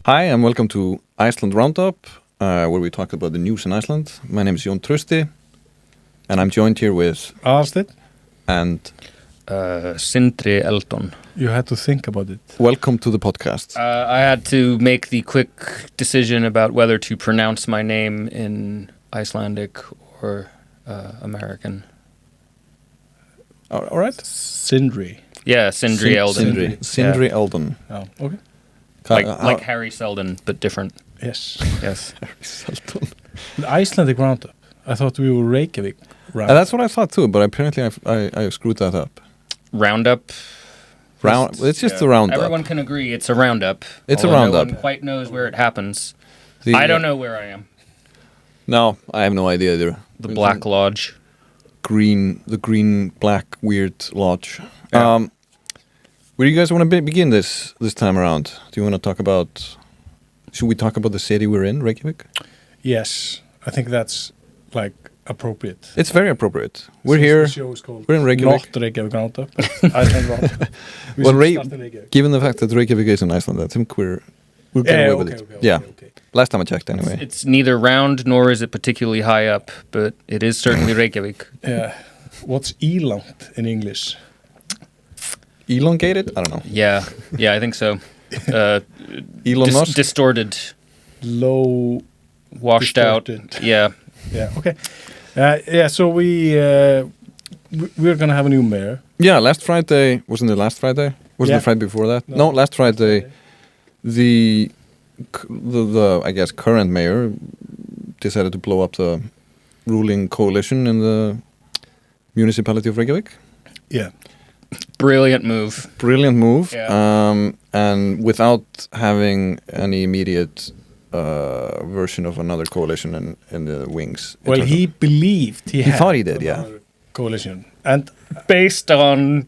Hi, and welcome to Iceland Roundup, where we talk about the news in Iceland. My name is Jón Trausti, and I'm joined here with Aðalsteinn and Sindri Eldon. You had to think about it. Welcome to the podcast. I had to make the quick decision about whether to pronounce my name in Icelandic or American. All right. Sindri. Yeah, Sindri Eldon. Sindri Eldon. Oh, okay. Like Harry Seldon, but different. Yes. Yes. Harry Seldon. The Icelandic Roundup. I thought we were Reykjavík Roundup. That's what I thought too, but apparently I screwed that up. Roundup. It's just a roundup. Everyone can agree it's a roundup. It's a roundup. No one quite knows where it happens. I don't know where I am. No, I have no idea either. The Black Lodge. The green, black, weird lodge. Yeah. Where do you guys want to begin this time around? Do you want to talk about... Should we talk about the city we're in, Reykjavík? Yes, I think that's like appropriate. It's very appropriate. We're here. The show is called we're in Reykjavík. Not Reykjavík Roundup, but Iceland Roundup. Given the fact that Reykjavík is in Iceland, I think we're getting away with it. Okay. Last time I checked, anyway. It's neither round nor is it particularly high up, but it is certainly Reykjavík. Yeah. What's eland in English? Elongated? I don't know. Yeah, I think so. Elon Musk? Distorted. Low. Washed distorted. Out. Yeah. Yeah, okay. So we're going to have a new mayor. Yeah, last Friday. Wasn't it last Friday? Wasn't the Friday before that? No, last Friday. The I guess current mayor decided to blow up the ruling coalition in the municipality of Reykjavík. Yeah. Brilliant move. Yeah. And without having any immediate version of another coalition in the wings. Well, he believed he thought he did, yeah. Coalition. And based on,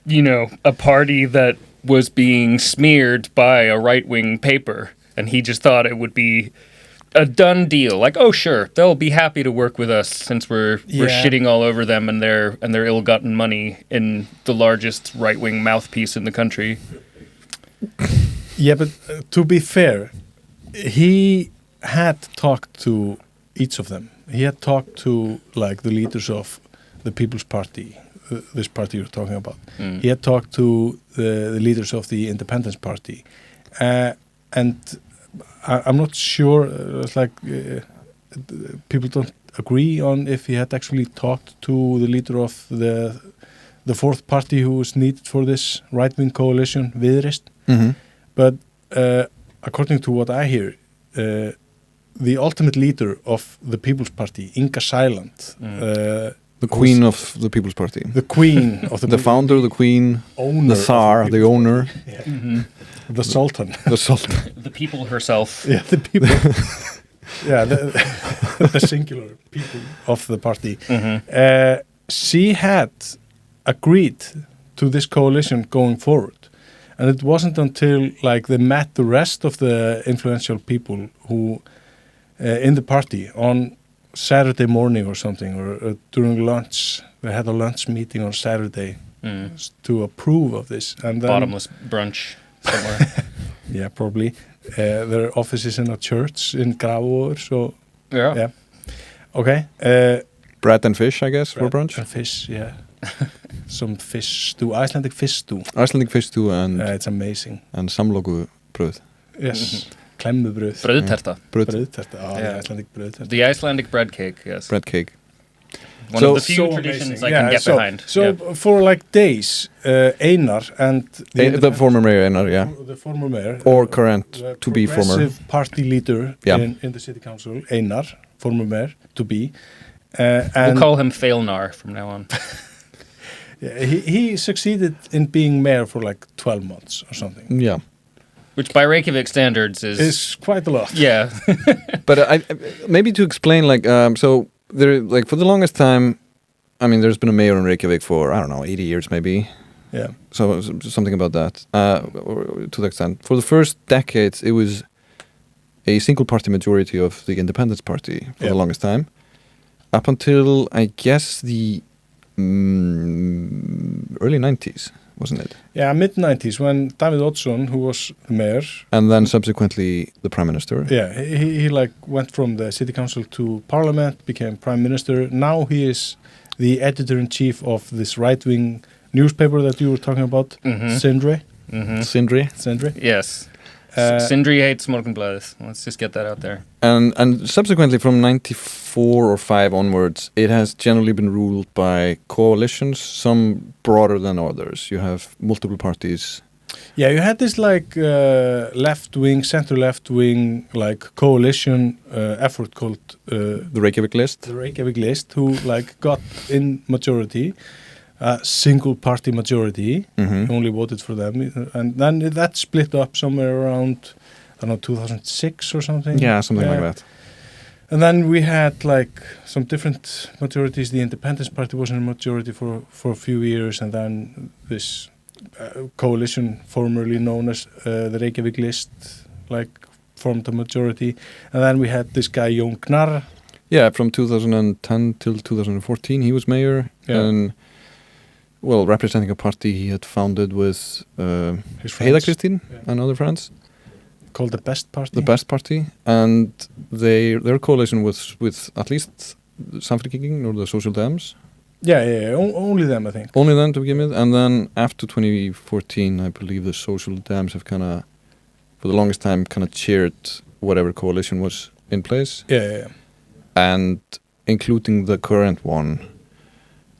a party that was being smeared by a right-wing paper, and he just thought it would be a done deal. Like, oh, sure, they'll be happy to work with us since we're shitting all over them and their ill-gotten money in the largest right-wing mouthpiece in the country. Yeah, but to be fair, he had talked to each of them. He had talked to like the leaders of the People's Party, this party you're talking about. He had talked to the leaders of the Independence Party, and I'm not sure. It's like people don't agree on if he had actually talked to the leader of the fourth party who was needed for this right-wing coalition, Viðreisn. Mm-hmm. But according to what I hear, the ultimate leader of the People's Party, Inga Sæland, the queen of the People's Party, the queen of the founder, the queen, owner, the Tsar, the owner, yeah. Mm-hmm. The Sultan, the people herself. Yeah, the people. Yeah, the singular people of the party. Mm-hmm. She had agreed to this coalition going forward. And it wasn't until like they met the rest of the influential people who in the party on Saturday morning or something, or during lunch. They had a lunch meeting on Saturday to approve of this. And then, bottomless brunch somewhere. Yeah, probably. Their office is in a church in Grapevine, so yeah. Okay. Bread and fish, I guess, for brunch. And fish, yeah. Some fish stew, Icelandic fish stew. Icelandic fish stew and it's amazing. And samlokubröð. Yes, klemmubröð. Brauðterta. Brauðterta. The Icelandic brauðterta. The Icelandic bread cake, yes. Bread cake. One of the few traditions I can get behind. So for like days, Einar and the former mayor Einar, yeah. The former mayor. Or current to be former. Progressive party leader in the city council, Einar, former mayor to be. And we'll call him Failnar from now on. Yeah, he succeeded in being mayor for like 12 months or something. Yeah. Which by Reykjavík standards is quite a lot. Yeah. But maybe to explain, so there, for the longest time, I mean, there's been a mayor in Reykjavík for, I don't know, 80 years maybe. Yeah. So something about that, or to the extent. For the first decades, it was a single party majority of the Independence Party for the longest time. Up until, I guess, the early 90s, wasn't it? Yeah, mid-90s when David Oddsson, who was the mayor, And then subsequently the prime minister. yeah, he like went from the city council to parliament, became prime minister. Now he is the editor-in-chief of this right-wing newspaper that you were talking about, Sindri. Sindri. Yes. Sindri hates Morgunblaðið. Let's just get that out there. And subsequently from 94 or 5 onwards, it has generally been ruled by coalitions, some broader than others. You have multiple parties. Yeah, you had this like left-wing, center-left-wing like coalition effort called The Reykjavík list. the Reykjavík list, who like got in majority, single party majority, only voted for them, and then that split up somewhere around, I don't know, 2006 or something. Yeah, something like that. And then we had like some different majorities. The Independence Party was in a majority for a few years, and then this coalition, formerly known as the Reykjavík list, like formed a majority. And then we had this guy Jón Gnarr. Yeah, from 2010 till 2014, he was mayor. Yeah. And, well, representing a party he had founded with His Heiða friends. Kristín and other friends. Called the Best Party. The Best Party. And their coalition was with at least Samfylkingin or the Social Dems. Yeah, only them, I think. Only them to begin with. And then after 2014, I believe the Social Dems have kind of, for the longest time, kind of cheered whatever coalition was in place. Yeah. And including the current one.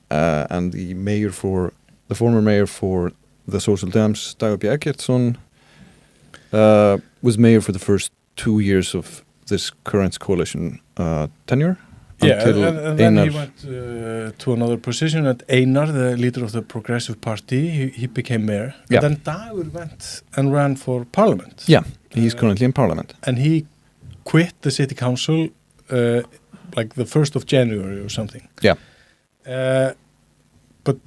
And the former mayor for the Social Dems, Dagur B. Eggertsson, was mayor for the first 2 years of this current coalition tenure. Yeah, until and then he Einar- went to another position at Einar, the leader of the Progressive Party. He became mayor. Yeah. And then Dagur went and ran for parliament. Yeah, he's currently in parliament. And he quit the city council like the 1st of January or something. Yeah. But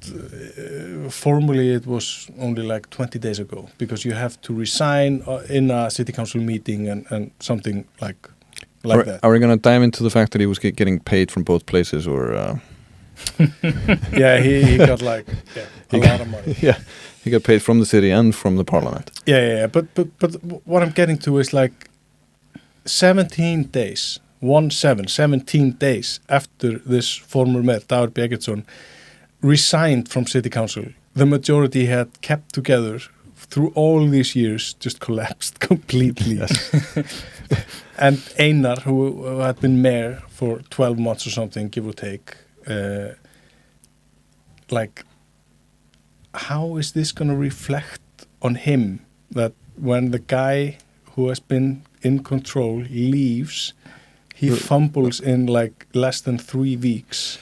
formally it was only like 20 days ago, because you have to resign in a city council meeting and something like that. Are we going to dive into the fact that he was getting paid from both places, or? Yeah, he got like a lot of money. Yeah, he got paid from the city and from the parliament. Yeah. But what I'm getting to is like 17 days, 17 days after this former mayor, Dagur B. Eggertsson, resigned from city council, the majority had kept together through all these years just collapsed completely. And Einar, who had been mayor for 12 months or something, give or take, like, how is this going to reflect on him, that when the guy who has been in control leaves, he fumbles in like less than 3 weeks?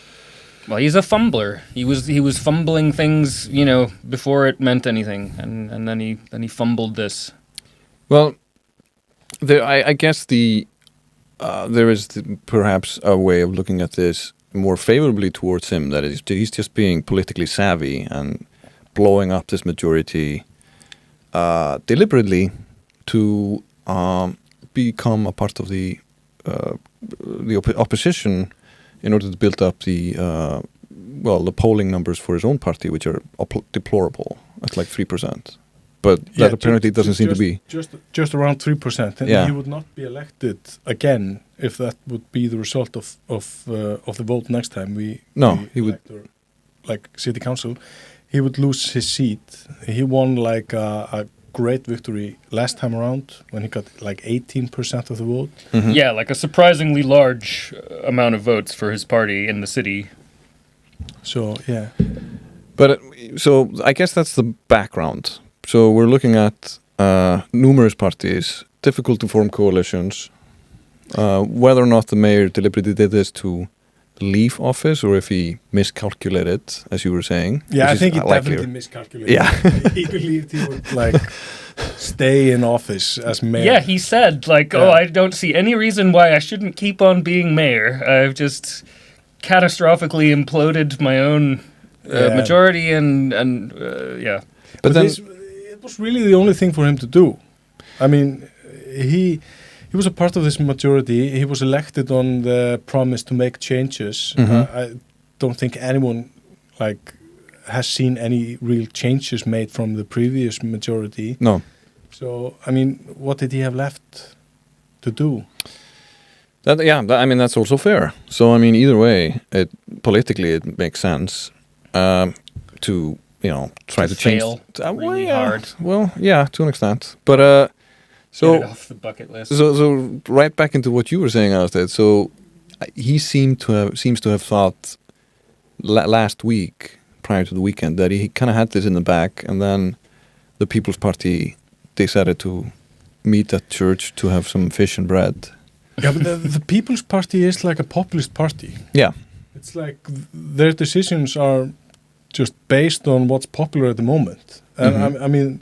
Well, he's a fumbler. He was fumbling things, before it meant anything, and then he fumbled this. Well, I guess there is perhaps a way of looking at this more favorably towards him, that he's just being politically savvy and blowing up this majority deliberately to become a part of the opposition, in order to build up the polling numbers for his own party, which are deplorable at like 3%. But that apparently doesn't seem to be just around 3%, and Yeah. he would not be elected again if that would be the result of the vote next time. He would, elect, or, like city council, he would lose his seat. He won like a great victory last time around when he got like 18% of the vote. Mm-hmm. Yeah, like a surprisingly large amount of votes for his party in the city. So yeah, But so I guess that's the background. So we're looking at numerous parties, difficult to form coalitions. Whether or not the mayor deliberately did this to leave office, or if he miscalculated, as you were saying. I think he likelier. definitely miscalculated. Yeah. He believed he would like stay in office as mayor. Yeah, he said, I don't see any reason why I shouldn't keep on being mayor. I've just catastrophically imploded my own majority, and yeah. But then it was really the only thing for him to do. I mean, he was a part of this majority. He was elected on the promise to make changes. Mhm. I don't think anyone has seen any real changes made from the previous majority. No. So, I mean, what did he have left to do? I mean, that's also fair. So, I mean, either way, politically it makes sense to, try to change. Fail really hard. Well, yeah, to an extent. But, Get it off the bucket list. So right back into what you were saying, Aðalsteinn. So he seems to have thought last week, prior to the weekend, that he kind of had this in the back, and then the People's Party decided to meet at church to have some fish and bread. Yeah, but the People's Party is like a populist party. Yeah. It's like their decisions are just based on what's popular at the moment. And I mean,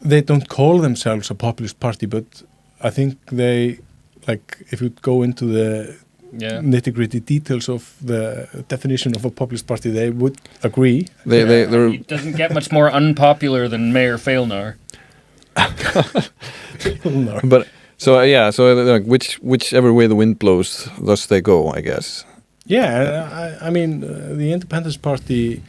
they don't call themselves a populist party, but I think they, like, if you go into the nitty-gritty details of the definition of a populist party, they would agree. It doesn't get much more unpopular than Mayor Feilnar. But so like whichever way the wind blows, thus they go, I guess. Yeah, I mean, the Independence Party,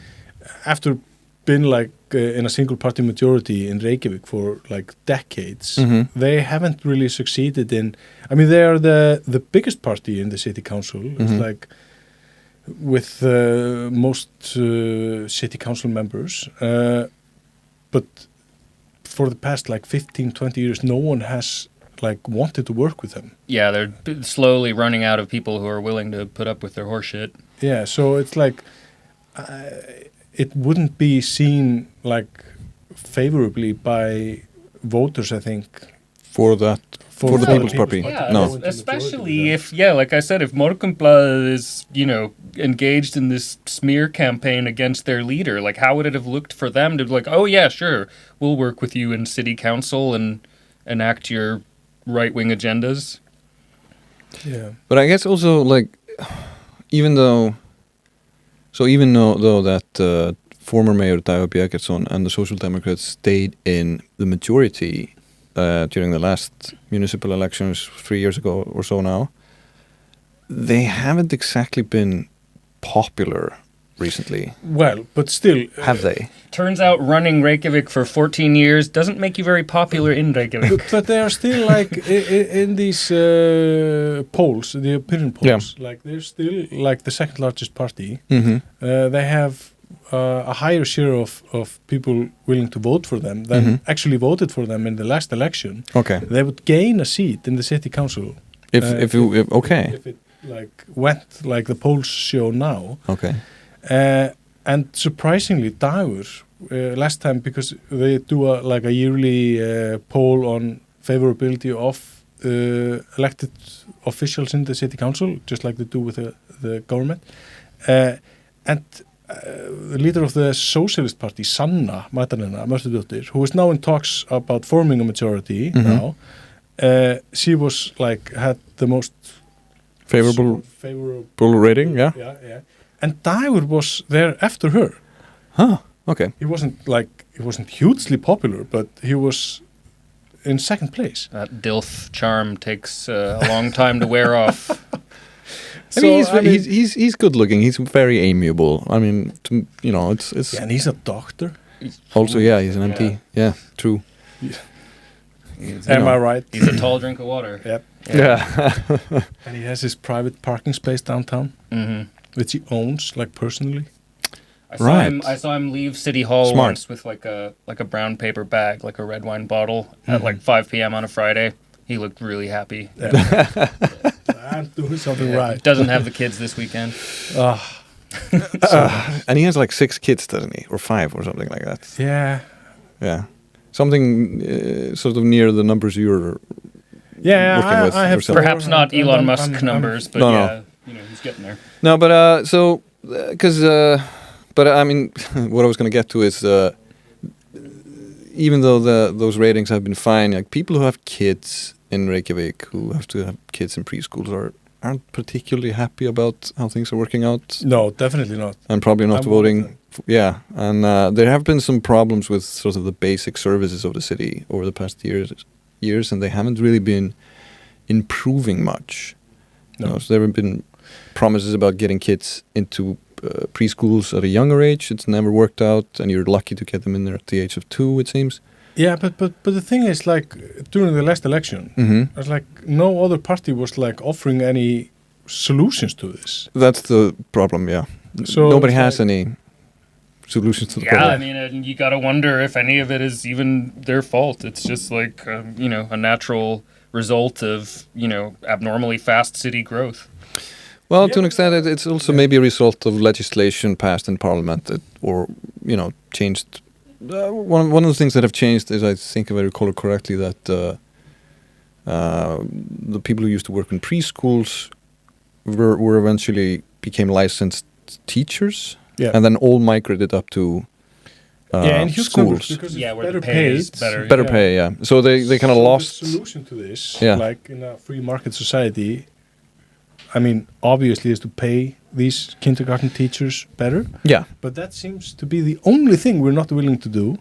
after been like in a single party majority in Reykjavík for like decades, they haven't really succeeded in. I mean, they are the biggest party in the city council. It's like with most city council members, but for the past like 15-20 years, no one has like wanted to work with them. Yeah, they're slowly running out of people who are willing to put up with their horseshit. Yeah, so it's like it wouldn't be seen like favorably by voters, I think. For the People's Party. Yeah, no. Especially if, like I said, if Morgunblaðið is, engaged in this smear campaign against their leader, like how would it have looked for them to be like, oh yeah, sure, we'll work with you in city council and enact your right-wing agendas? Yeah. But I guess also, like, even though that former Mayor Dagur Bjarkason and the Social Democrats stayed in the majority during the last municipal elections 3 years ago or so now, they haven't exactly been popular recently. Well, but still... Have they? Turns out running Reykjavík for 14 years doesn't make you very popular in Reykjavík. But they are still like in these polls, the opinion polls, like they're still like the second largest party. They have a higher share of people willing to vote for them than actually voted for them in the last election. Okay. They would gain a seat in the city council. If it like went like the polls show now. Okay. And surprisingly, Dagur last time, because they do a yearly poll on favorability of elected officials in the city council, just like they do with the government, and the leader of the Socialist Party, Sanna Matarina Mörtudóttir, who is now in talks about forming a majority now, she was like had the most favorable rating, yeah. And Dagur was there after her. Huh. Okay. He wasn't hugely popular, but he was in second place. That DILF charm takes a long time to wear off. He's good looking. He's very amiable. I mean, it's. Yeah, and he's a doctor. Also, he's an MT. Yeah, true. Am I right? He's a tall drink of water. Yep. Yeah. And he has his private parking space downtown, which he owns, like personally. I saw him leave City Hall once with like a brown paper bag, like a red wine bottle, at like 5 p.m. on a Friday. He looked really happy. Yeah. I'm doing something right. Doesn't have the kids this weekend. And he has like 6 kids, doesn't he? Or 5 or something like that. Yeah. Yeah. Something sort of near the numbers you're working with I have yourself. Perhaps not Elon Musk numbers, but he's getting there. No, but but I mean, what I was going to get to is even though those ratings have been fine, like people who have kids in Reykjavík who have to have kids in preschools aren't particularly happy about how things are working out. No, definitely not. And probably not voting. Yeah, and there have been some problems with sort of the basic services of the city over the past years, and they haven't really been improving much. No. So there have been promises about getting kids into preschools at a younger age. It's never worked out, and you're lucky to get them in there at the age of 2, it seems. Yeah, but the thing is, like, during the last election, it's like no other party was like offering any solutions to this. That's the problem, yeah. So nobody has any solutions to the problem. Yeah, I mean, and you got to wonder if any of it is even their fault. It's just like, you know, a natural result of, you know, abnormally fast city growth. Well, to an extent, it's also maybe a result of legislation passed in Parliament that, or, you know, changed. One of the things that have changed is, I think, if I recall it correctly, that the people who used to work in preschools were eventually became licensed teachers, and then all migrated up to in huge schools. Because where better the pay is paid. better. Pay, yeah. So they kind of lost. The solution to this, Yeah. like in a free market society, I mean, obviously, is to pay these kindergarten teachers better. Yeah. But that seems to be the only thing we're not willing to do.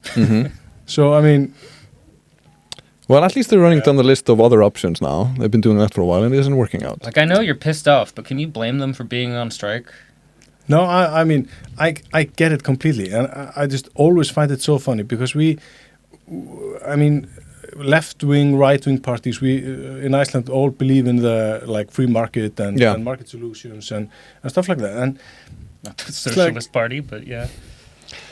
So, I mean... Well, at least they're running down the list of other options now. They've been doing that for a while, and it isn't working out. Like, I know you're pissed off, but can you blame them for being on strike? No, I mean, I get it completely. And I just always find it so funny because left-wing, right-wing parties, we in Iceland all believe in the like free market and market solutions and stuff like that. And not the Socialist Party, but yeah.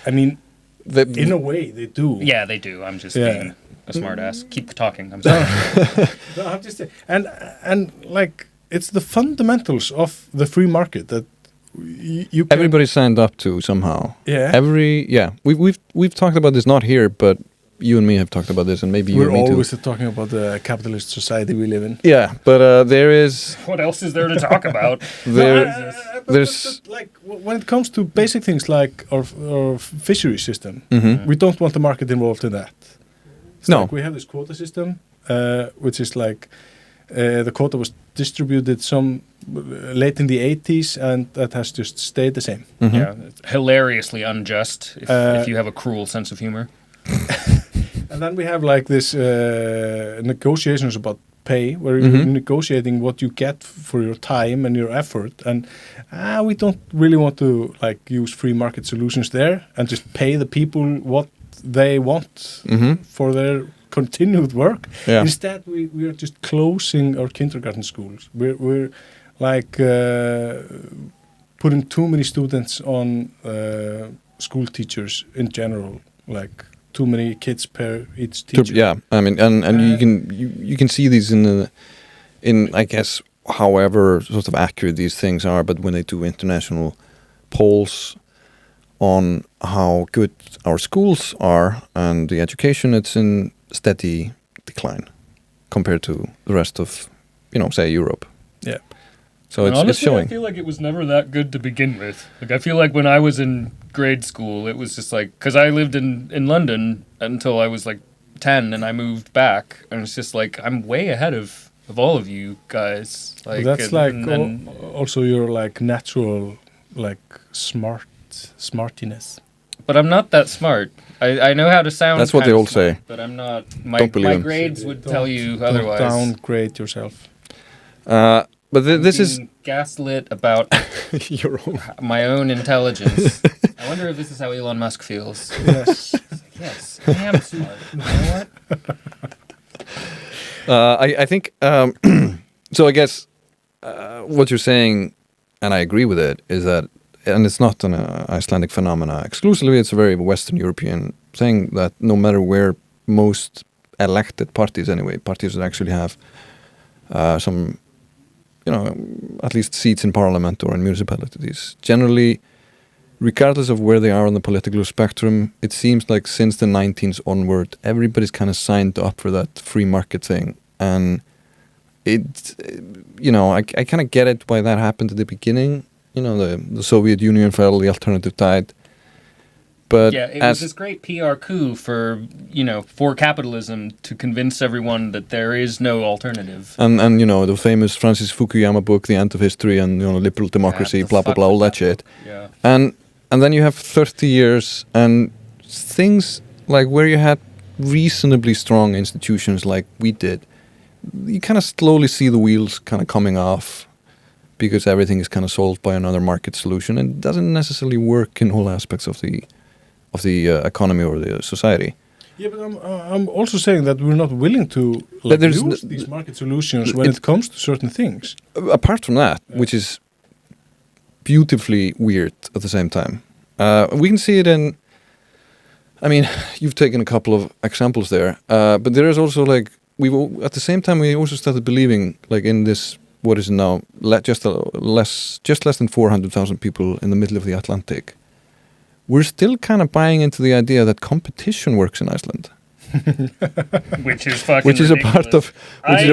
I mean, in a way, they do. Yeah, they do. I'm just being a smart ass. Keep talking. I'm sorry. No, I'm just saying. And like, it's the fundamentals of the free market that you can... Everybody signed up to somehow. Yeah. We've talked about this, not here, but you and me have talked about this, and maybe you and me too. We're always talking about the capitalist society we live in. Yeah, but there is... What else is there to talk about? There's... like, when it comes to basic things like our fishery system, we don't want the market involved in that. It's like we have this quota system, which is like the quota was distributed some late in the 80s, and that has just stayed the same. Yeah, it's hilariously unjust if you have a cruel sense of humor. And then we have like this negotiations about pay, where you're negotiating what you get for your time and your effort, and we don't really want to like use free market solutions there and just pay the people what they want for their continued work. Instead, we are just closing our kindergarten schools. We're like putting too many students on school teachers in general, like too many kids per each teacher. Yeah, I mean, and you can see these in I guess however sort of accurate these things are, but when they do international polls on how good our schools are and the education, it's in steady decline compared to the rest of, say Europe. Yeah. So honestly, it's showing. I feel like it was never that good to begin with. Like, I feel like when I was in grade school, it was just like, because I lived in London until I was like 10 and I moved back, and it's just like, I'm way ahead of all of you guys. Like, well, that's also your like natural like smartiness. But I'm not that smart. I know how to sound. That's what they all smart, say. But I'm not. Don't believe my them. grades would tell you otherwise. Don't downgrade yourself. But this is gaslit about your own. My own intelligence. I wonder if this is how Elon Musk feels. Yes. Yes, I am smart. You know what? I think so. I guess what you're saying, and I agree with it, is that, and it's not an Icelandic phenomena exclusively. It's a very Western European thing that no matter where most elected parties, parties that actually have some, at least seats in parliament or in municipalities, generally, regardless of where they are on the political spectrum, it seems like since the 19th onward, everybody's kind of signed up for that free market thing. And it, I kind of get it why that happened at the beginning. The Soviet Union fell, the alternative died. But yeah, it was this great PR coup for capitalism to convince everyone that there is no alternative. And the famous Francis Fukuyama book, The End of History, and liberal democracy, blah blah blah, all that shit. Yeah. And then you have 30 years and things like where you had reasonably strong institutions like we did, you kind of slowly see the wheels kind of coming off because everything is kind of solved by another market solution, and it doesn't necessarily work in all aspects of the economy or the society. Yeah, but I'm also saying that we're not willing to use these market solutions when it comes to certain things. Apart from that, which is beautifully weird at the same time. We can see it in, I mean, you've taken a couple of examples there, but there is also like, at the same time we also started believing like in this, what is now just less than 400,000 people in the middle of the Atlantic. We're still kind of buying into the idea that competition works in Iceland. Which is fucking which is a ridiculous.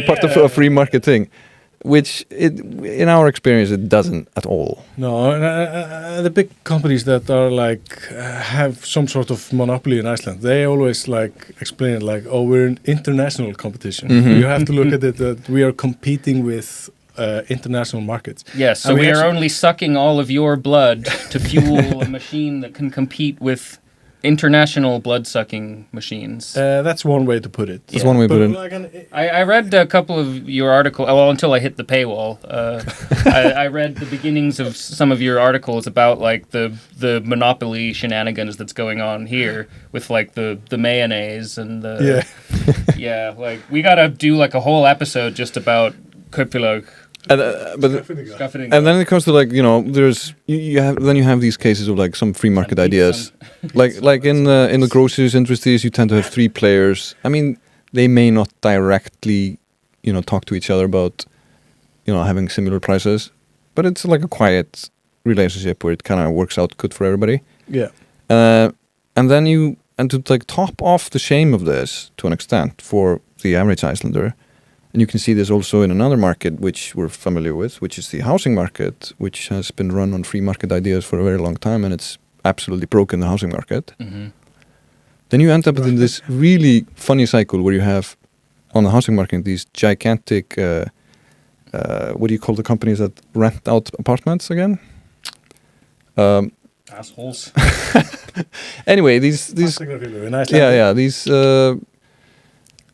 part of a free market thing. Which, in our experience, it doesn't at all. No, the big companies that are like have some sort of monopoly in Iceland, they always like explain it like, oh, we're in international competition. You have to look at it that we are competing with international markets. Yes, so we are only sucking all of your blood to fuel a machine that can compete with international blood-sucking machines. That's one way to put it. That's one way to put it. I read a couple of your articles, well, until I hit the paywall. I read the beginnings of some of your articles about like the monopoly shenanigans that's going on here with like the mayonnaise and the... Yeah, like we gotta do like a whole episode just about Kaupfélag. And then it comes to like, you know, there's you have these cases of like some free market ideas, like in the groceries industries you tend to have three players. I mean, they may not directly, you know, talk to each other about, you know, having similar prices, but it's like a quiet relationship where it kind of works out good for everybody. Yeah. And to like top off the shame of this to an extent for the average Icelander. And you can see this also in another market which we're familiar with, which is the housing market, which has been run on free market ideas for a very long time, and it's absolutely broken the housing market. Then you end up in this really funny cycle where you have, on the housing market, these gigantic, what do you call the companies that rent out apartments again? Assholes. Anyway, these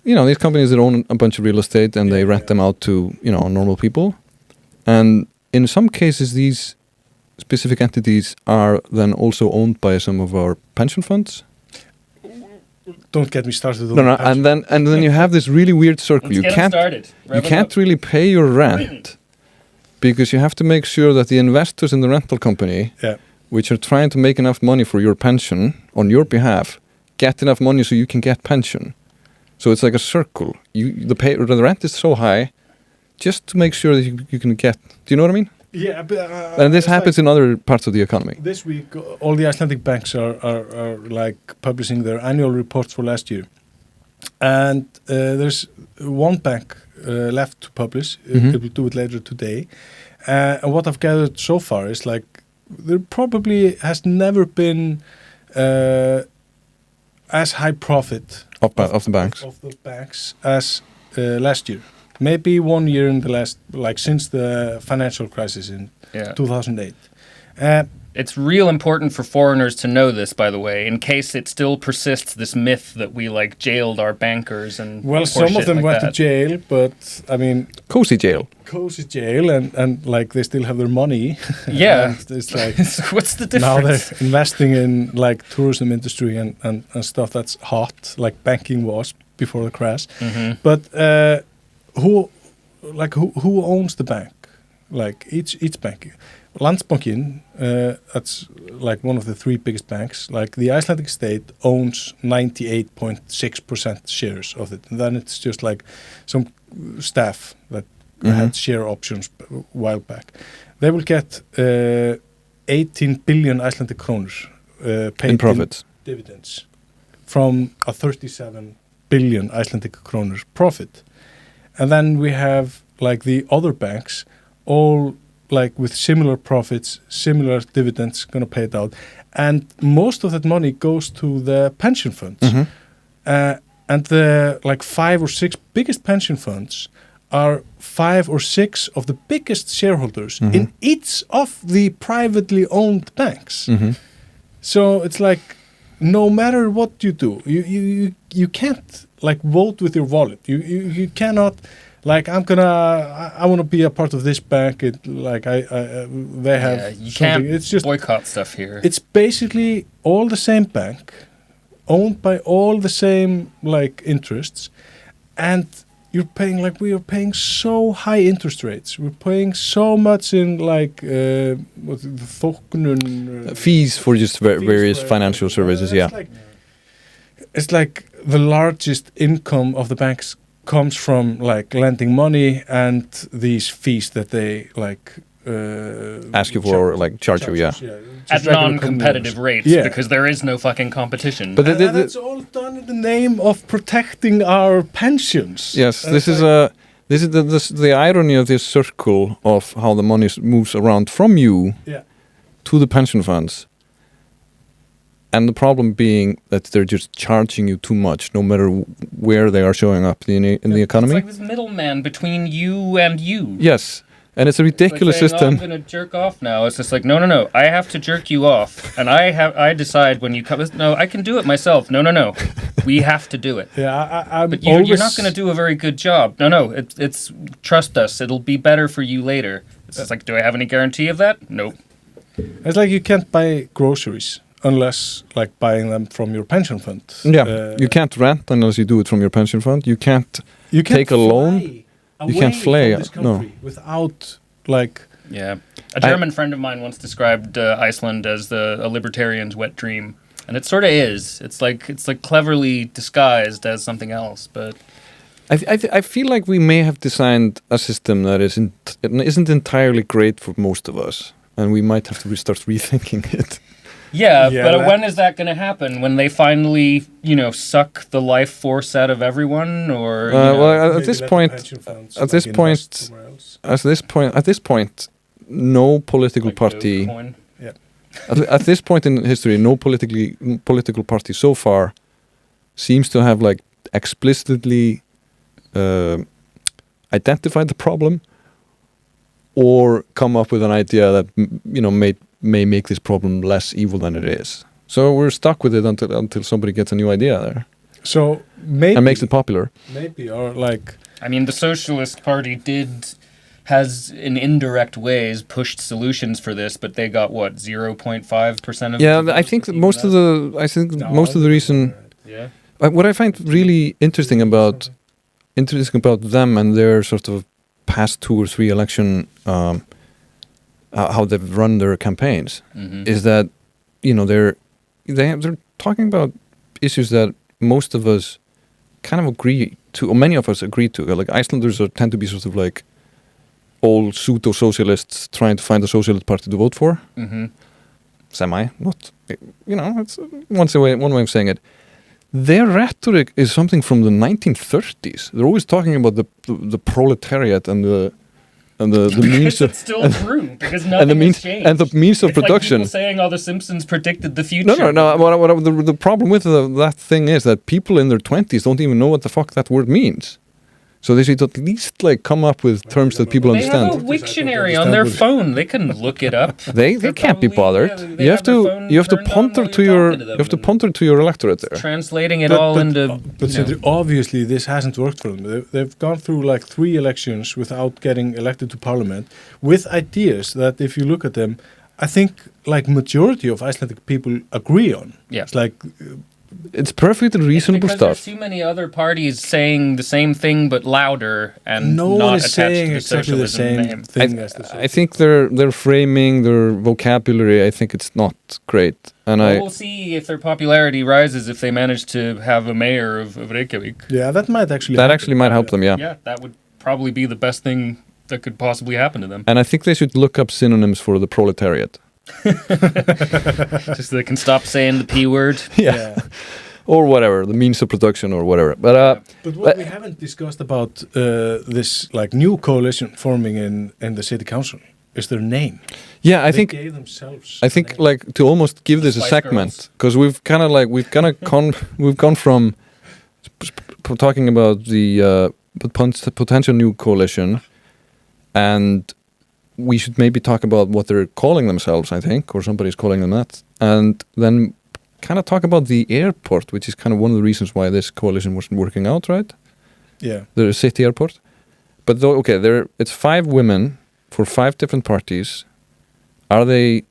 you know, these companies that own a bunch of real estate and they rent them out to, you know, normal people. And in some cases, these specific entities are then also owned by some of our pension funds. Don't get me started. No, and then you have this really weird circle. You can't really pay your rent because you have to make sure that the investors in the rental company, which are trying to make enough money for your pension on your behalf, get enough money so you can get pension. So it's like a circle. The rent is so high, just to make sure that you can get. Do you know what I mean? Yeah, but, and this happens in other parts of the economy. This week, all the Icelandic banks are like publishing their annual reports for last year, and there's one bank left to publish. It will do it later today. And what I've gathered so far is like there probably has never been as high profit of the banks as last year. Maybe 1 year in the last, like since the financial crisis in 2008. It's real important for foreigners to know this, by the way, in case it still persists, this myth that we like jailed our bankers and some of them went to jail, but I mean cozy jail, and like they still have their money. Yeah, it's like what's the difference? Now they're investing in like tourism industry and stuff that's hot, like banking was before the crash. But who owns the bank? Like each bank. Landsbankinn, that's like one of the three biggest banks. Like the Icelandic state owns 98.6% shares of it. And then it's just like some staff that had share options a while back. They will get 18 billion Icelandic kronur paid in profits, dividends from a 37 billion Icelandic kronur profit. And then we have like the other banks, all like with similar profits, similar dividends going to pay it out. And most of that money goes to the pension funds. And the like 5 or 6 biggest pension funds are 5 or 6 of the biggest shareholders in each of the privately owned banks. So it's like no matter what you do, you can't like vote with your wallet. You cannot like I want to be a part of this bank. They have you something. can't It's just boycott stuff here. it's basically all the same bank, owned by all the same like interests, and we are paying so high interest rates. We're paying so much in like what's it, the þóknun, Fees for just various for financial everything. services, yeah. It's like the largest income of the banks comes from like lending money and these fees that they like Ask you for, or like charge you, yeah. At non-competitive rates, Yeah. because there is no fucking competition. But And that's all done in the name of protecting our pensions. yes, And this it's is the irony of this circle of how the money moves around from you Yeah. to the pension funds, and the problem being that they're just charging you too much, no matter where they are showing up in the economy. It's like this middleman between you and you. Yes, and it's a ridiculous It's like saying, system. I'm gonna jerk off now. It's just like, no. I have to jerk you off, and I decide when you come. No, I can do it myself. No. We have to do it. Yeah, I'm But always, you're not going to do a very good job. No. It's trust us. It'll be better for you later. It's just like, do I have any guarantee of that? Nope. It's like you can't buy groceries unless like buying them from your pension fund. Yeah, you can't rent unless you do it from your pension fund. You can't take a loan. You can't fly, from this no. country without like. Yeah. A German friend of mine once described Iceland as a libertarian's wet dream. And it sort of is. It's like cleverly disguised as something else, but I feel like we may have designed a system that isn't entirely great for most of us, and we might have to start rethinking it. Yeah, Yeah, but that- when is that going to happen? When they finally, suck the life force out of everyone, or Well, maybe at this let the point, pension funds, at this like, point, invest somewhere else. at this point, no political like party. Dogecoin? At this point in history, no political party so far seems to have like explicitly identified the problem or come up with an idea that may make this problem less evil than it is. So we're stuck with it until somebody gets a new idea there So maybe and makes it popular. maybe or like I mean, the Socialist Party has in indirect ways pushed solutions for this, but they got what 0.5% of. Yeah, the I votes think to that most of the reason. Yeah. What I find really interesting about them and their sort of past 2 or 3 election, how they've run their campaigns, is that they're talking about issues that most of us kind of agree to, or many of us agree to. Like Icelanders tend to be sort of like old pseudo-socialists trying to find a socialist party to vote for. Mm-hmm. Semi, not, it's one way of saying it. Their rhetoric is something from the 1930s. They're always talking about the proletariat and the means of It's still true because nothing has changed. and the means of It's production. like people saying, "Oh, the Simpsons predicted the future." No. What the problem with that thing is that people in their 20s don't even know what the fuck that word means. So they should at least like come up with terms that people They have a understand. Wiktionary on their phone. They can look it up. They can't be bothered. Probably, You have their phone to turned on ponder while to you're your talking to them you have to and ponder to your electorate there. translating it all into. But Sindri, obviously this hasn't worked for them. They've gone through like 3 elections without getting elected to parliament with ideas that if you look at them, I think like majority of Icelandic people agree on. Yeah. It's like It's perfectly reasonable because stuff. there's too many other parties saying the same thing but louder and no not one is attached saying to the exactly the socialism same name. thing as the I think their framing, their vocabulary, I think it's not great. And Well, we'll see if their popularity rises if they manage to have a mayor of Reykjavík. Yeah, that might actually that happen. actually might help them, yeah. Yeah, that would probably be the best thing that could possibly happen to them. And I think they should look up synonyms for the proletariat. Just so they can stop saying the P word. Yeah. Or whatever, the means of production or whatever. But But what we haven't discussed about this like new coalition forming in the city council is their name. yeah, I They think gave themselves I a think name. like to almost give this a Spice segment, Girls. because we've gone from talking about the potential new coalition, and we should maybe talk about what they're calling themselves, I think, or somebody's calling them that, and then kind of talk about the airport, which is kind of one of the reasons why this coalition wasn't working out, right? Yeah. The city airport. But though, okay, it's 5 women for 5 different parties. Are they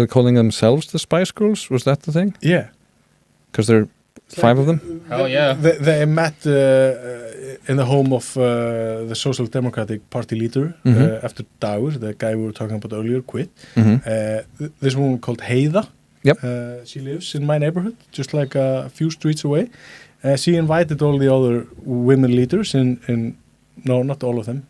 calling themselves the Spice Girls? Was that the thing? Yeah. Because there are 5 of them? Hell yeah. They met in the home of the Social Democratic Party leader after Dagur, the guy we were talking about earlier, quit. This woman called Heiða. Yep. She lives in my neighborhood, just like a few streets away. She invited all the other women leaders no, not all of them.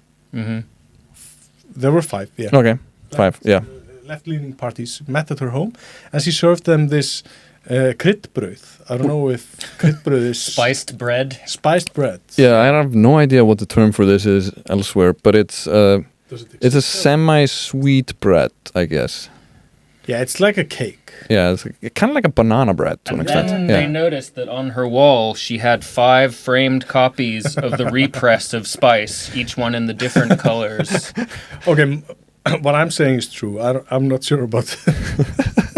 There were 5, yeah. Okay, 5, yeah. Left-leaning parties met at her home, and she served them this kryddbrauð. I don't know if kryddbrauð is... Spiced bread. Spiced bread. Yeah, I have no idea what the term for this is elsewhere, but it's a semi-sweet bread, I guess. Yeah, it's like a cake. Yeah, it's kind of like a banana bread to an extent. And then they noticed that on her wall she had 5 framed copies of the repress of Spice, each one in the different colors. Okay, what I'm saying is true. I'm not sure about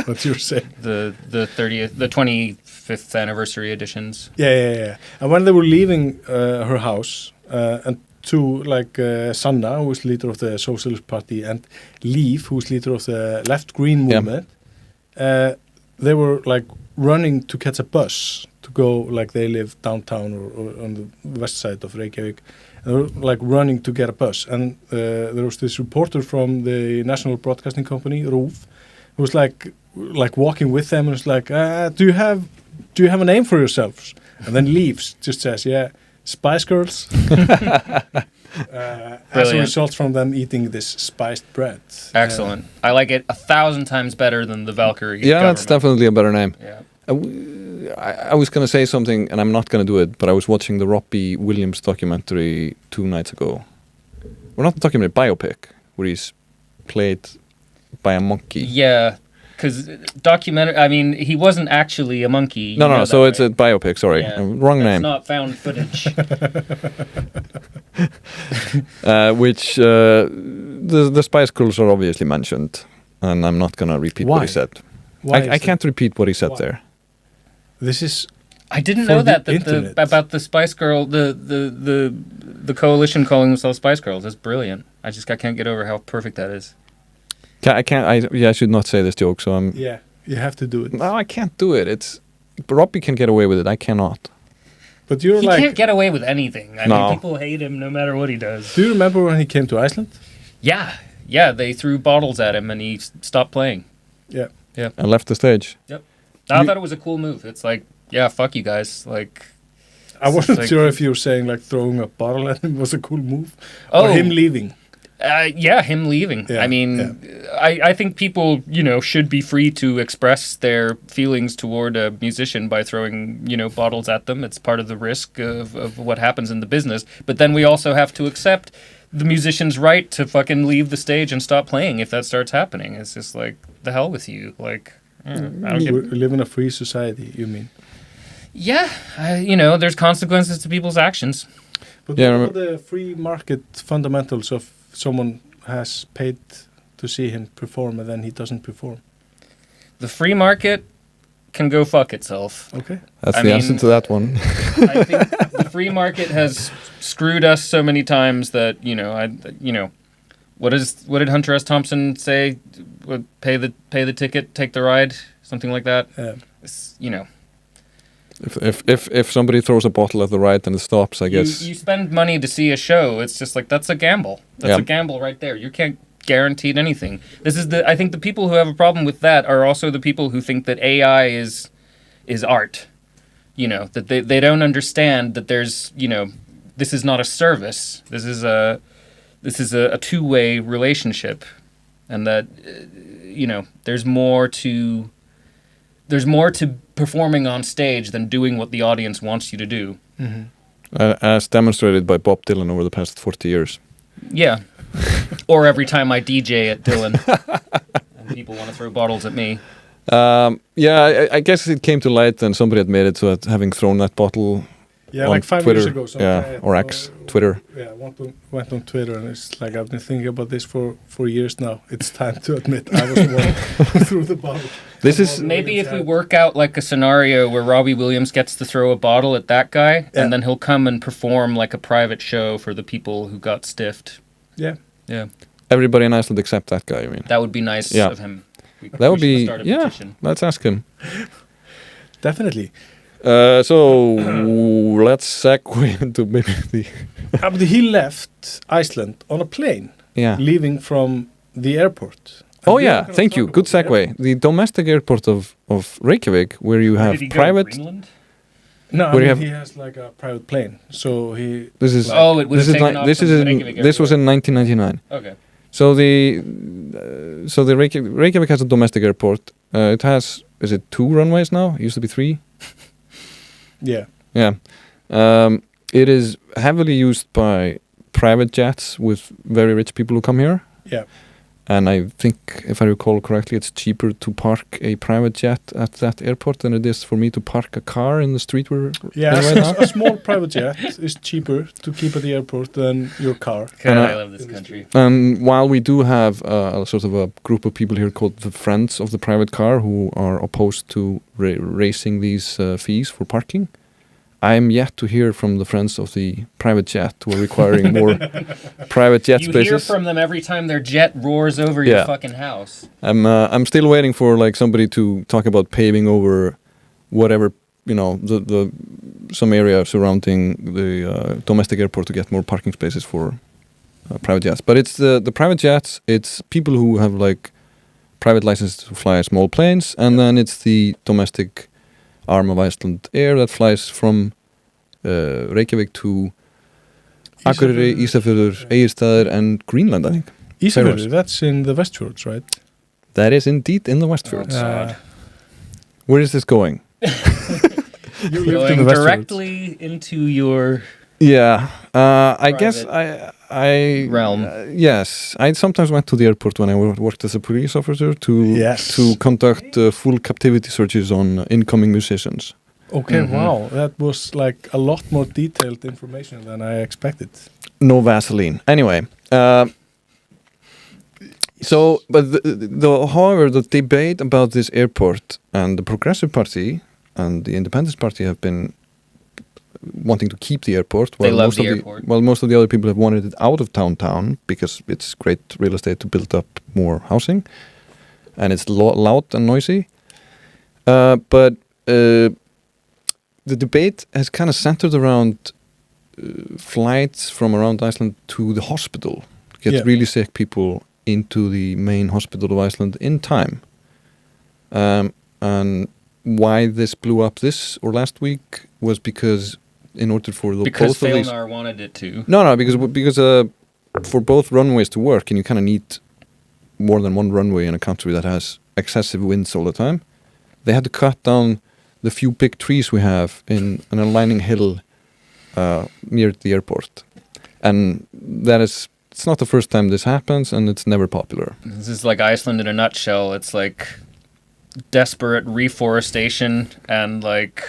what you're saying. The 25th anniversary editions. Yeah. And when they were leaving her house, and to Sanna, who was leader of the Socialist Party, and Líf, who was leader of the Left Green movement, they were running to catch a bus to go, they live downtown or on the west side of Reykjavík. They were running to get a bus, and there was this reporter from the National Broadcasting Company, RÚV, who was walking with them and was do you have a name for yourselves? And then leaves, just says, Spice Girls. As a result from them eating this spiced bread. Excellent. I like it 1,000 times better than the Valkyrie. Yeah, government. that's definitely a better name. Yeah. I was going to say something, and I'm not going to do it, but I was watching the Robbie Williams documentary 2 nights ago. Well, not the documentary, biopic, where he's played by a monkey. Yeah, because he wasn't actually a monkey. No, so it's a biopic, sorry. Yeah. Wrong name. It's not found footage. Which the Spice Girls are obviously mentioned, and I'm not going to repeat what he said. I can't repeat what he said there. This is... I didn't know that about the Spice Girl, the coalition calling themselves Spice Girls. That's brilliant. I can't get over how perfect that is. I should not say this joke, so I'm... Yeah, you have to do it. No, I can't do it. Robbie can get away with it, I cannot. But he can't get away with anything. I mean, people hate him no matter what he does. Do you remember when he came to Iceland? Yeah, they threw bottles at him and he stopped playing. Yeah. And left the stage. Yep. I thought it was a cool move. It's fuck you guys. I wasn't sure if you were saying throwing a bottle at him was a cool move. Oh. Or him leaving. Him leaving. Yeah, I mean, I think people, should be free to express their feelings toward a musician by throwing, bottles at them. It's part of the risk of what happens in the business. But then we also have to accept the musician's right to fucking leave the stage and stop playing if that starts happening. It's just the hell with you. I don't We live in a free society, you mean? Yeah, there's consequences to people's actions. But what are the free market fundamentals of someone has paid to see him perform and then he doesn't perform? The free market can go fuck itself. Okay. That's the answer to that one. I think the free market has screwed us so many times that, what did Hunter S. Thompson say? Pay the ticket, take the ride, something like that. If somebody throws a bottle at the ride and it stops, I guess you spend money to see a show. It's just that's a gamble. That's a gamble right there. You can't guarantee anything. I think the people who have a problem with that are also the people who think that AI is art. That they don't understand that there's this is not a service. This is a two-way relationship, and that there's more to performing on stage than doing what the audience wants you to do. Mm-hmm. As demonstrated by Bob Dylan over the past 40 years. Yeah. Or every time I DJ at Dylan and people want to throw bottles at me. I guess it came to light and somebody admitted to it, having thrown that bottle Yeah, on like 5 Twitter, years ago. or X, Twitter. Yeah, went on Twitter, and it's like I've been thinking about this for years now. It's time to admit I was the one who threw the bottle. This is maybe if we work out like a scenario where Robbie Williams gets to throw a bottle at that guy, and then he'll come and perform like a private show for the people who got stiffed. Yeah. everybody in Iceland except that guy. I mean, that would be nice of him. That would be petition. Let's ask him. Definitely. So let's segue into maybe the. But he left Iceland on a plane. Yeah. Leaving from the airport. Oh yeah, thank you. Good segue. The domestic airport of Reykjavík, where you have private. Go to Greenland? No, I mean, he has like a private plane. So he. This is. Like, oh, it was taken off from Reykjavík. This was in 1999. Okay. So the Reykjavík has a domestic airport. It has, is it 2 runways now? It used to be 3. Yeah. Yeah. It is heavily used by private jets with very rich people who come here. Yeah. And I think, if I recall correctly, it's cheaper to park a private jet at that airport than it is for me to park a car in the street we're in right now. A small private jet is cheaper to keep at the airport than your car. God, I love this country. While we do have a sort of a group of people here called the Friends of the Private Car who are opposed to raising these fees for parking, I am yet to hear from the Friends of the Private Jet who are requiring more private jet spaces. You hear from them every time their jet roars over your fucking house. I'm still waiting for like somebody to talk about paving over whatever, you know, the some area surrounding the domestic airport to get more parking spaces for private jets. But it's the private jets. It's people who have like private license to fly small planes, and then it's the domestic arm of Iceland Air that flies from Reykjavík to Akureyri, Ísafjörður, Egilsstaðir, and Greenland, I think. Ísafjörður, that's in the Westfjords, right? That is indeed in the Westfjords. Where is this going? You're going directly into your I guess I realm. Yes, I sometimes went to the airport when I worked as a police officer to conduct full captivity searches on incoming musicians. Okay, wow, that was like a lot more detailed information than I expected. No Vaseline. Anyway, but however, the debate about this airport and the Progressive Party and the Independence Party have been wanting to keep the airport. They love the airport. Well, most of the other people have wanted it out of town because it's great real estate to build up more housing, and it's loud and noisy. But the debate has kind of centered around flights from around Iceland to the hospital. Get really sick people into the main hospital of Iceland in time. And why this blew up this or last week was because in order for both of these... Because wanted it to. No, because for both runways to work, and you kind of need more than one runway in a country that has excessive winds all the time, they had to cut down the few big trees we have in an aligning hill near the airport. And it's not the first time this happens, and it's never popular. This is like Iceland in a nutshell. It's like desperate reforestation and like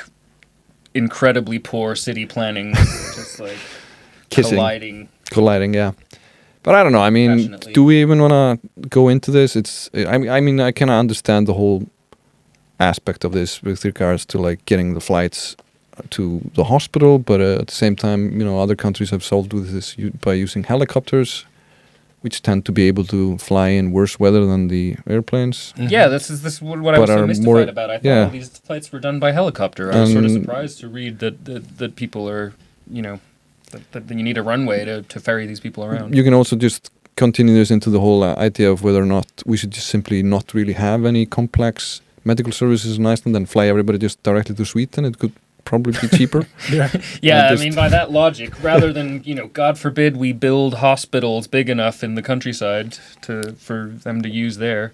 incredibly poor city planning, just like colliding. Yeah, but I don't know. I mean, do we even want to go into this? I mean, I kind of understand the whole aspect of this with regards to like getting the flights to the hospital, but at the same time, you know, other countries have solved with this by using helicopters, which tend to be able to fly in worse weather than the airplanes. Mm-hmm. Yeah, this is what I was so mystified about. I thought all these flights were done by helicopter. I was sort of surprised to read that people are, you know, that you need a runway to ferry these people around. You can also just continue this into the whole idea of whether or not we should just simply not really have any complex medical services in Iceland and fly everybody just directly to Sweden. It could probably be cheaper. I mean, by that logic, rather than, you know, God forbid we build hospitals big enough in the countryside for them to use there.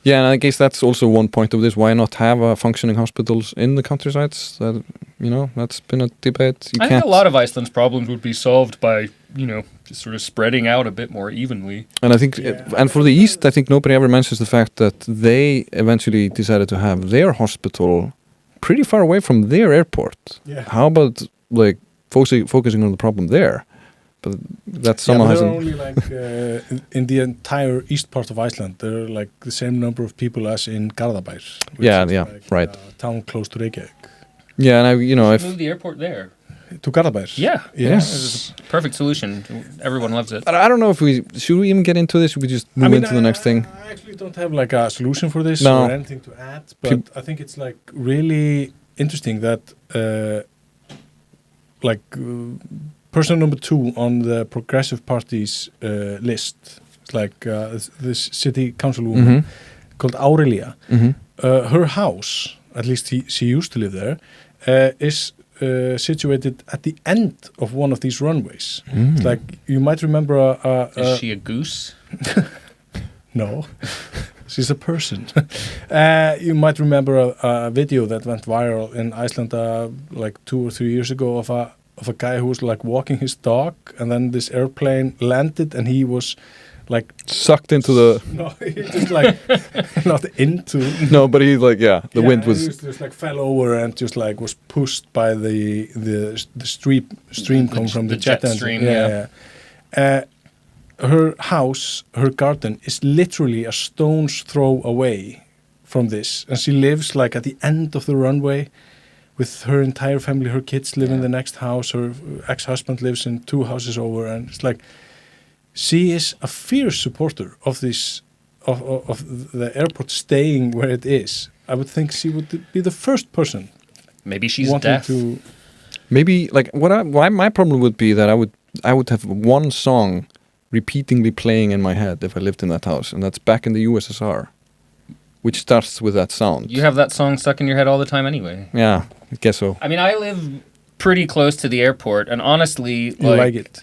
Yeah, and I guess that's also one point of this. Why not have functioning hospitals in the countrysides? That, you know, that's been a debate. I think a lot of Iceland's problems would be solved by, you know, just sort of spreading out a bit more evenly. And I think, and for the East, I think nobody ever mentions the fact that they eventually decided to have their hospital pretty far away from their airport. Yeah. How about like focusing on the problem there. But that somehow there hasn't. are only like in the entire east part of Iceland, there are like the same number of people as in Garðabær. Right. A town close to Reykjavík. Yeah, and I've moved the airport there. To Garðabær. Yeah. Yes. It's a perfect solution. Everyone loves it. But I don't know if should we even get into this? Should we just move into the next thing? I actually don't have like a solution for this No. or anything to add, but I think it's like really interesting that person number 2 on the Progressive Party's list, it's like this city councilwoman called Aurelia. Her house, at least she used to live there, is situated at the end of one of these runways. It's like you might remember Is she a goose? No, she's a person. You might remember a video that went viral in Iceland like 2 or 3 years ago of a guy who was like walking his dog, and then this airplane landed, and he was like sucked into the. No, he just like not into. No, but he like the wind was. He just like fell over and just like was pushed by the stream coming from the jet engine. Stream. Yeah. Her house, her garden is literally a stone's throw away from this, and she lives like at the end of the runway with her entire family. Her kids live in the next house. Her ex-husband lives in 2 houses over, and it's like she is a fierce supporter of this of the airport staying where it is. I would think she would be the first person. Maybe she's wanting deaf. to. Maybe like why my problem would be that I would have one song repeatedly playing in my head if I lived in that house, and that's Back in the USSR, which starts with that sound. You have that song stuck in your head all the time anyway. Yeah, I guess so. I mean, I live pretty close to the airport, and honestly, You like it.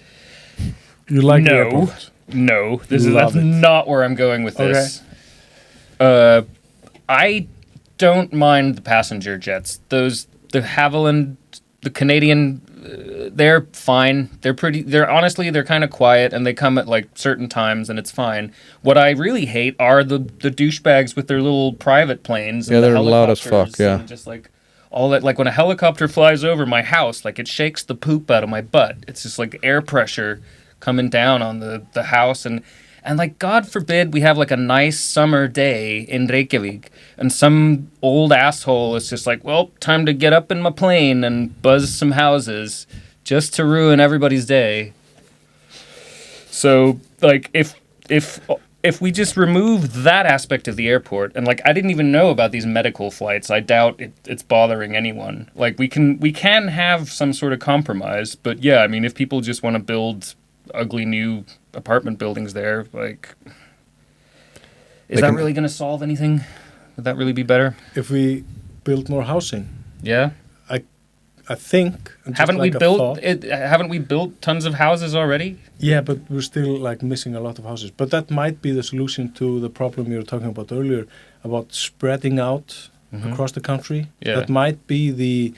You like the airport. No, that's Love it. not where I'm going with this. I don't mind the passenger jets. The Havilland, the Canadian, they're fine. They're kind of quiet, and they come at like certain times, and it's fine. What I really hate are the douchebags with their little private planes. Yeah, and they're loud as helicopters fuck. Yeah, and just like all that. Like when a helicopter flies over my house, like it shakes the poop out of my butt. It's just like air pressure coming down on the house, and like God forbid we have like a nice summer day in Reykjavík, and some old asshole is just like, well, time to get up in my plane and buzz some houses just to ruin everybody's day. So like if we just remove that aspect of the airport, and like I didn't even know about these medical flights, I doubt it's bothering anyone. Like we can have some sort of compromise, but yeah, I mean if people just want to build ugly new apartment buildings there, like is that really going to solve anything? Would that really be better If we build more housing? Yeah. I think. Haven't we built tons of houses already? Yeah, but we're still like missing a lot of houses. But that might be the solution to the problem you were talking about earlier about spreading out across the country. Yeah. That might be the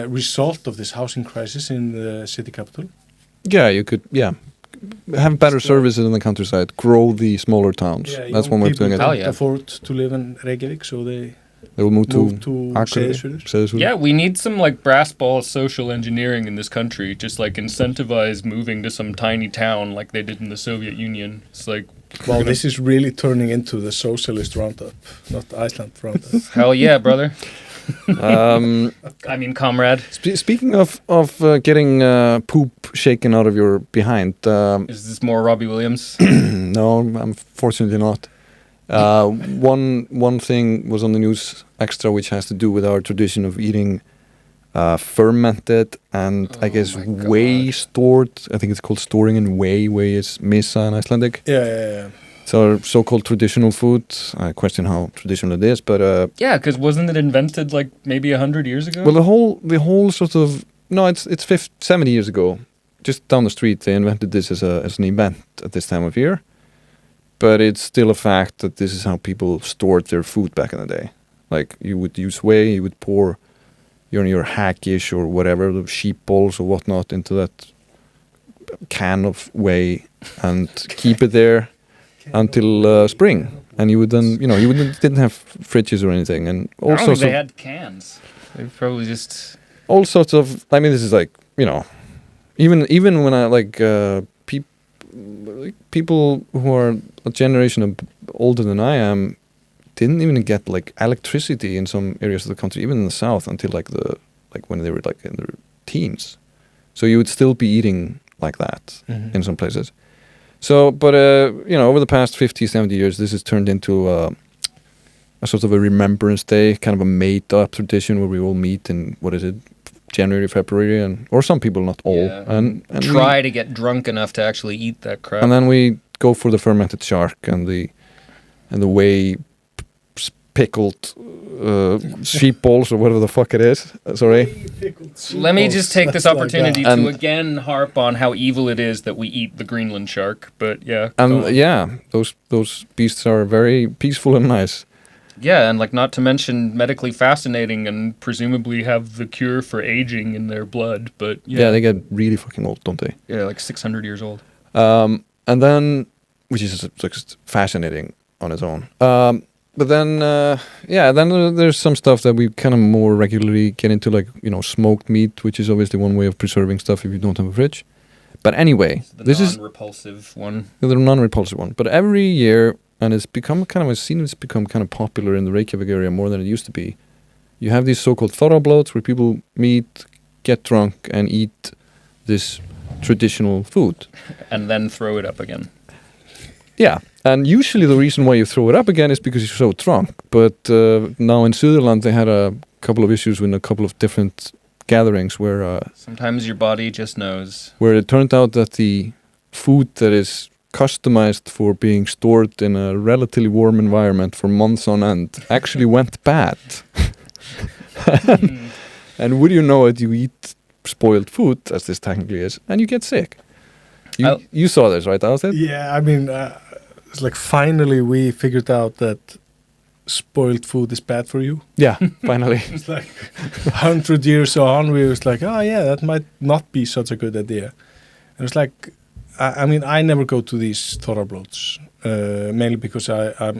result of this housing crisis in the city capital. Yeah, you could. Yeah, have better services in the countryside. Grow the smaller towns. Yeah, that's one way of doing it. Hell People yeah. can't afford to live in Reykjavík, so they will move to Akureyri. Seyðisfjörður. Yeah, we need some like brass ball social engineering in this country. Just like incentivize moving to some tiny town like they did in the Soviet Union. It's like, well, this is really turning into the socialist roundup, not Iceland roundup. hell yeah, brother. I mean, comrade. Speaking of getting poop shaken out of your behind. Is this more Robbie Williams? No, unfortunately not. One thing was on the news extra, which has to do with our tradition of eating fermented and I guess whey stored. I think it's called storing in whey. Whey is misa in Icelandic. Yeah. So so-called traditional food. I question how traditional it is, but yeah, because wasn't it invented like maybe 100 years ago? Well, the whole sort of it's 70 years ago. Just down the street, they invented this as an event at this time of year. But it's still a fact that this is how people stored their food back in the day. Like you would use whey, you would pour your hackish or whatever, the sheep balls or whatnot into that can of whey and keep it there until spring. And you would then, didn't have fridges or anything. And I don't think they had cans. They probably just... All sorts of, this is like even when I people who are a generation older than I am didn't even get like electricity in some areas of the country, even in the south, until like when they were like in their teens. So you would still be eating like that in some places. So, but over the past 50, 70 years, this has turned into a sort of a remembrance day, kind of a made-up tradition where we all meet in, what is it, January, February, or some people, not all. And try to get drunk enough to actually eat that crap. And then we go for the fermented shark and the whey pickled sheep balls or whatever the fuck it is. Sorry. Let me just take this opportunity to again harp on how evil it is that we eat the Greenland shark. But yeah. And those beasts are very peaceful and nice. Yeah, and like not to mention medically fascinating and presumably have the cure for aging in their blood. But yeah, they get really fucking old, don't they? Yeah, like 600 years old. And then, which is just fascinating on its own. But then, then there's some stuff that we kind of more regularly get into, like, smoked meat, which is obviously one way of preserving stuff if you don't have a fridge. But anyway, this is the non-repulsive one. The non-repulsive one. But every year, and it's become I've seen it's become kind of popular in the Reykjavík area more than it used to be. You have these so-called thorrablóts where people meet, get drunk, and eat this traditional food. And then throw it up again. Yeah. And usually the reason why you throw it up again is because you're so drunk. But now in Suðurland they had a couple of issues with a couple of different gatherings where... sometimes your body just knows. Where it turned out that the food that is customized for being stored in a relatively warm environment for months on end actually went bad. And would you know it, you eat spoiled food, as this technically is, and you get sick. You saw this, right, Aðalsteinn? Yeah, I mean... it's like finally we figured out that spoiled food is bad for you. Yeah, finally. It's like 100 years on, we was like, oh yeah, that might not be such a good idea. And it's like, I never go to these thorrablóts, mainly because I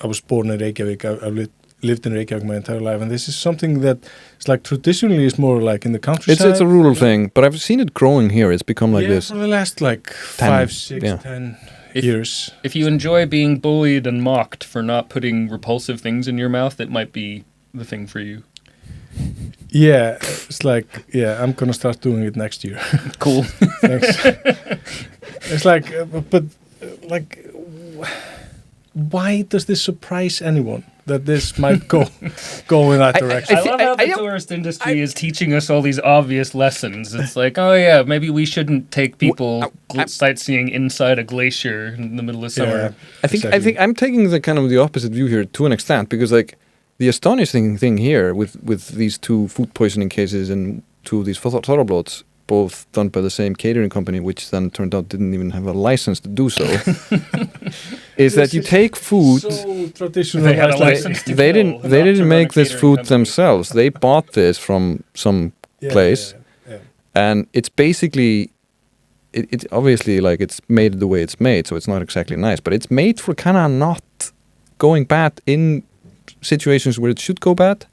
was born in Reykjavík. I've lived in Reykjavík my entire life, and this is something that it's like traditionally is more like in the countryside. It's a rural thing, but I've seen it growing here. It's become like this. For the last 5, 6, 10 years. If you enjoy being bullied and mocked for not putting repulsive things in your mouth, it might be the thing for you. Yeah, it's like, I'm gonna start doing it next year. Cool. Thanks. It's like, but why does this surprise anyone that this might go in that direction? I love how the tourist industry is teaching us all these obvious lessons. It's like, oh yeah, maybe we shouldn't take people sightseeing inside a glacier in the middle of summer. Yeah, I think I'm taking the kind of the opposite view here to an extent, because like the astonishing thing here with these 2 food poisoning cases and 2 of these thorrablóts, both done by the same catering company, which then turned out didn't even have a license to do so, is that you take food. So traditional. They had a license to they didn't make this food themselves. They bought this from some place, and it's basically, it's obviously like it's made the way it's made, so it's not exactly nice, but it's made for kind of not going bad in situations where it should go bad,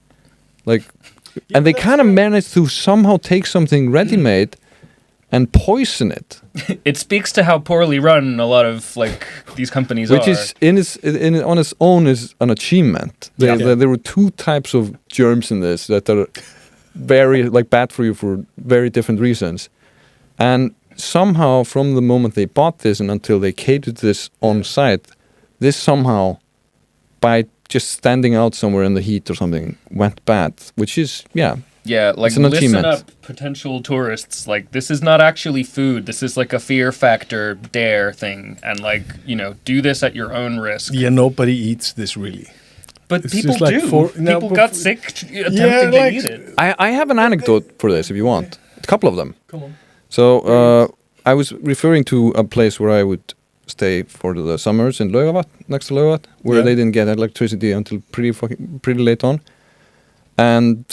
like. And they kind of managed to somehow take something ready-made and poison it. It speaks to how poorly run a lot of like these companies which are. is on its own is an achievement. There were 2 types of germs in this that are very bad for you for very different reasons. And somehow from the moment they bought this and until they catered this on site, this somehow, by just standing out somewhere in the heat or something, went bad, which is, like, listen up, potential tourists, like, this is not actually food, this is like a fear factor dare thing, and like, do this at your own risk. Yeah, nobody eats this really. But it's people do. People got sick attempting to eat it. I have an anecdote for this if you want. A couple of them. Come on. So, I was referring to a place where I would stay for the summers in Laugarvatn, next to Laugarvatn, where they didn't get electricity until pretty late on. And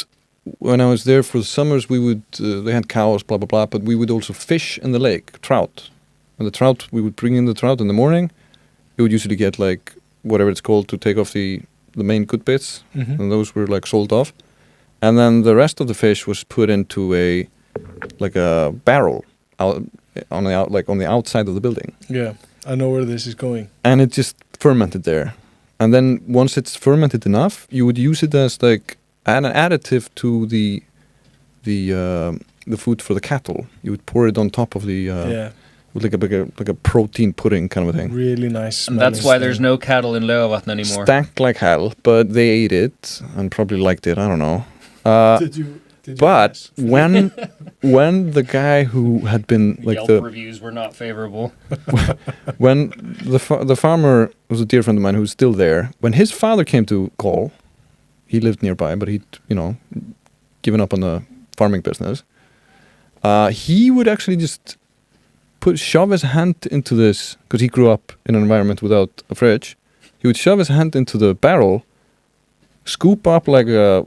when I was there for the summers, we would they had cows, blah blah blah, but we would also fish in the lake, trout. And the trout, we would bring in the trout in the morning. You would usually get like whatever it's called to take off the main good bits, and those were like sold off. and then the rest of the fish was put into a barrel out on the outside of the building. Yeah, I know where this is going. And it just fermented there. And then once it's fermented enough, you would use it as like an additive to the food for the cattle. You would pour it on top of the with like a protein pudding kind of a thing. Really nice. And that's why there's no cattle in Laugarvatn anymore. Stank like hell, but they ate it and probably liked it. I don't know. Did you but ask? when the guy who had been like Yelp reviews were not favorable. when the farmer was a dear friend of mine who's still there. When his father came to Gaul, he lived nearby, but he'd given up on the farming business. He would actually just shove his hand into this, because he grew up in an environment without a fridge. He would shove his hand into the barrel, scoop up like a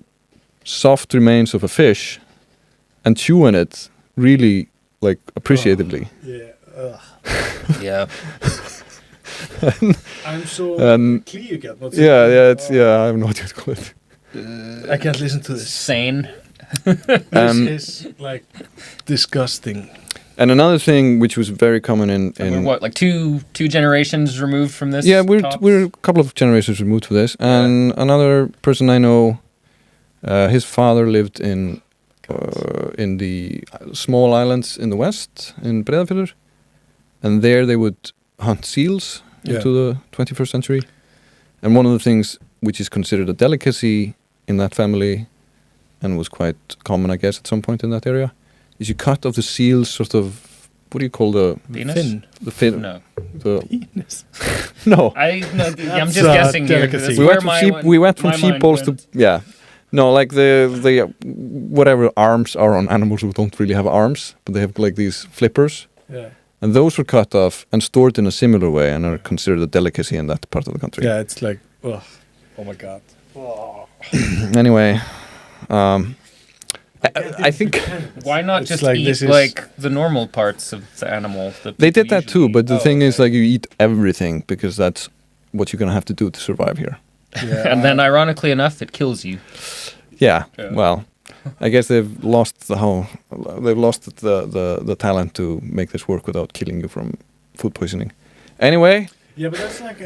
soft remains of a fish, and chew on it really like appreciatively. Yeah. I'm so clear again. I have no idea what to call it. I can't listen to this. Sane. This is like disgusting. And another thing which was very common in We're what, like two generations removed from this? Yeah, we're a couple of generations removed from this. And another person I know, his father lived in the small islands in the west, in Breiðafjörður, and there they would hunt seals into the 21st century. And one of the things which is considered a delicacy in that family, and was quite common, I guess, at some point in that area, is you cut off the seal's sort of, what do you call the fin? The fin. No. The Penis. no. I'm just guessing here. Delicacy. We went from sheep balls to no, like the whatever arms are on animals who don't really have arms, but they have like these flippers. Yeah. And those were cut off and stored in a similar way and are considered a delicacy in that part of the country. Yeah, it's like, oh my god. Anyway, I think why not It's just like eat this is- like the normal parts of the animal? they did that too, but the thing is okay. like you eat everything because that's what you're going to have to do to survive here. Yeah, And then, ironically enough, it kills you. Yeah. Yeah. Well, I guess they've lost the talent to make this work without killing you from food poisoning. Anyway, yeah, but that's like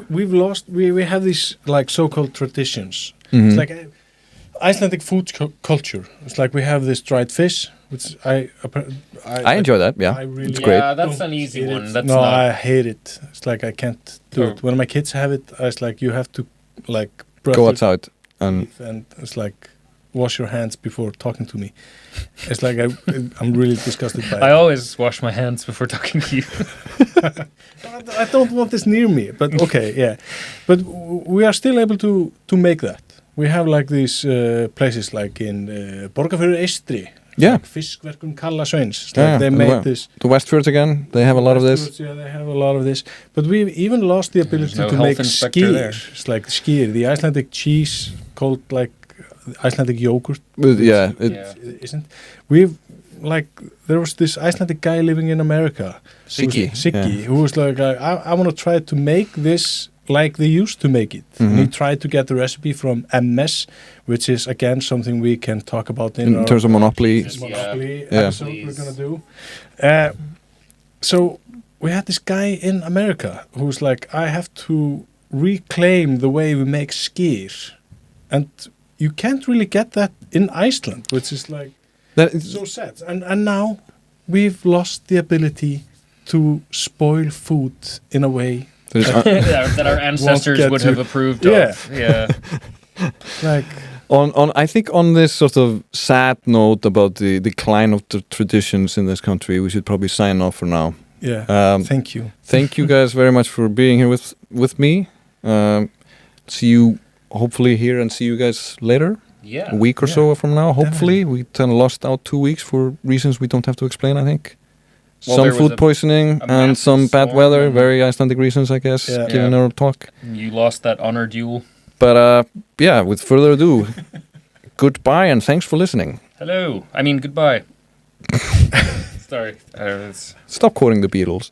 we have these like so-called traditions. Mhm. It's like Icelandic food culture. It's like we have this dried fish, which I I enjoy that. Yeah, I really it's great. Yeah, that's don't an easy eat one. it. That's no, not. I hate it. It's like I can't do Oh. it. When my kids have it, it's like you have to like brush Go your outside and teeth and it's like wash your hands before talking to me. It's like I'm really disgusted by I it. always wash my hands before talking to you. I don't want this near me, but okay, yeah. But we are still able to make that. We have like these places like in Borgarfjörður Eystri. Yeah. Like Fiskverkun Kalla Sveins. It's Yeah, like they and made this. the Westfjords again. They have a lot of this. Afterwards, yeah, they have a lot of this. But we've even lost the ability no to health make inspector skyr. there. It's like skyr, the Icelandic cheese called like Icelandic yogurt. Yeah, Isn't we've like there was this Icelandic guy living in America, Siggi. who was like I want to try to make this like they used to make it. And he tried to get the recipe from MS, which is again something we can talk about in our terms of monopoly. Monopoly Yeah. episode we're gonna do. So we had this guy in America who's like, I have to reclaim the way we make skyr, and you can't really get that in Iceland, which is like so sad. And now we've lost the ability to spoil food in a way that our ancestors get would to- have approved Yeah. of. Yeah. like on I think on this sort of sad note about the decline of the traditions in this country, we should probably sign off for now. thank you. Thank you guys very much for being here with me. See you hopefully here and see you guys later. Yeah. A week or so from now, hopefully. We kind of lost out 2 weeks for reasons we don't have to explain, I think. Well, some there was food a poisoning and massive some bad storm weather, and- very Icelandic reasons, I guess, Yeah. given our talk. You lost that honor duel. But yeah, with further ado, goodbye and thanks for listening. Hello. I mean, goodbye. Sorry. Stop quoting the Beatles.